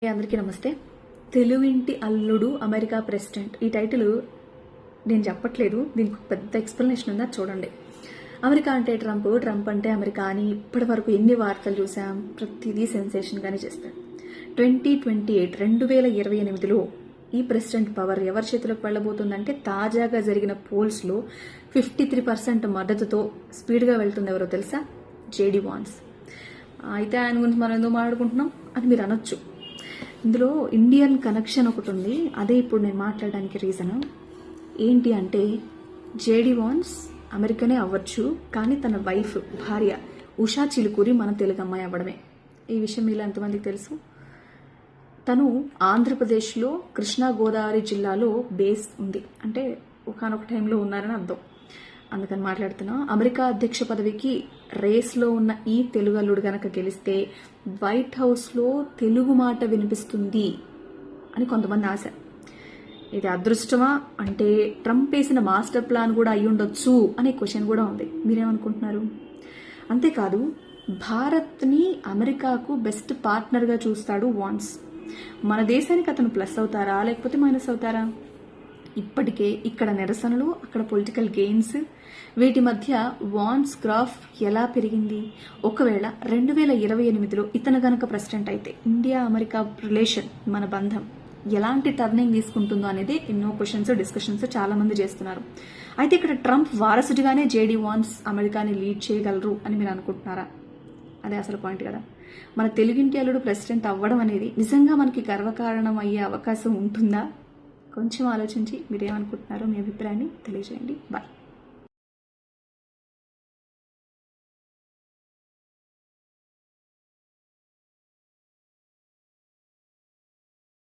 అందరికీ నమస్తే. తెలుగింటి అల్లుడు అమెరికా ప్రెసిడెంట్. ఈ టైటిల్ నేను చెప్పట్లేదు, దీనికి పెద్ద ఎక్స్ప్లెనేషన్ ఉందా చూడండి. అమెరికా అంటే ట్రంప్, ట్రంప్ అంటే అమెరికా అని ఇప్పటి వరకు ఎన్ని వార్తలు చూసాం, ప్రతిదీ సెన్సేషన్గానే చేస్తాడు. 2028లో ఈ ప్రెసిడెంట్ పవర్ ఎవరి చేతిలోకి వెళ్ళబోతుందంటే తాజాగా జరిగిన పోల్స్లో 53% మద్దతుతో స్పీడ్గా వెళ్తుంది. ఎవరో తెలుసా? JD Vance. అయితే ఆయన గురించి మనం ఎందుకు మాట్లాడుకుంటున్నాం అని మీరు అనొచ్చు. ఇందులో ఇండియన్ కనెక్షన్ ఒకటి ఉంది, అదే ఇప్పుడు నేను మాట్లాడడానికి రీజన్. ఏంటి అంటే జేడీ వాన్స్ అమెరికనే అవ్వచ్చు, కానీ తన వైఫ్ భార్య ఉషా చిలుకూరి మన తెలుగు అమ్మాయి అవ్వడమే. ఈ విషయం మీలో ఎంతమందికి తెలుసు? తను ఆంధ్రప్రదేశ్లో కృష్ణా గోదావరి జిల్లాలో బేస్ ఉంది, అంటే ఒకనొక టైంలో ఉన్నారని అర్థం. అందుకని మాట్లాడుతున్నా. అమెరికా అధ్యక్ష పదవికి రేస్లో ఉన్న ఈ తెలుగు అల్లుడు గనక గెలిస్తే వైట్ హౌస్లో తెలుగు మాట వినిపిస్తుంది అని కొంతమంది ఆశ. ఇది అదృష్టమా అంటే ట్రంప్ వేసిన మాస్టర్ ప్లాన్ కూడా అయి ఉండొచ్చు అనే క్వశ్చన్ కూడా ఉంది. మీరేమనుకుంటున్నారు? అంతేకాదు, భారత్ని అమెరికాకు బెస్ట్ పార్ట్నర్గా చూస్తాడు వాన్స్. మన దేశానికి అతను ప్లస్ అవుతారా లేకపోతే మైనస్ అవుతారా? ఇప్పటికే ఇక్కడ నిరసనలు, అక్కడ పొలిటికల్ గెయిన్స్, వీటి మధ్య వాన్స్ గ్రాఫ్ ఎలా పెరిగింది? ఒకవేళ 2028లో ఇతను గనక ప్రెసిడెంట్ అయితే ఇండియా అమెరికా రిలేషన్, మన బంధం ఎలాంటి టర్నింగ్ తీసుకుంటుందో అనేది ఎన్నో క్వశ్చన్స్, డిస్కషన్స్ చాలా మంది చేస్తున్నారు. అయితే ఇక్కడ ట్రంప్ వారసుడిగానే జేడీ వాన్స్ అమెరికాని లీడ్ చేయగలరు అని మీరు అనుకుంటున్నారా? అదే అసలు పాయింట్ కదా. మన తెలుగింటి అల్లుడు ప్రెసిడెంట్ అవ్వడం అనేది నిజంగా మనకి గర్వకారణం అయ్యే అవకాశం ఉంటుందా? కొంచెం ఆలోచించి మీరేమనుకుంటున్నారో మీ అభిప్రాయాన్ని తెలియజేయండి. బాయ్.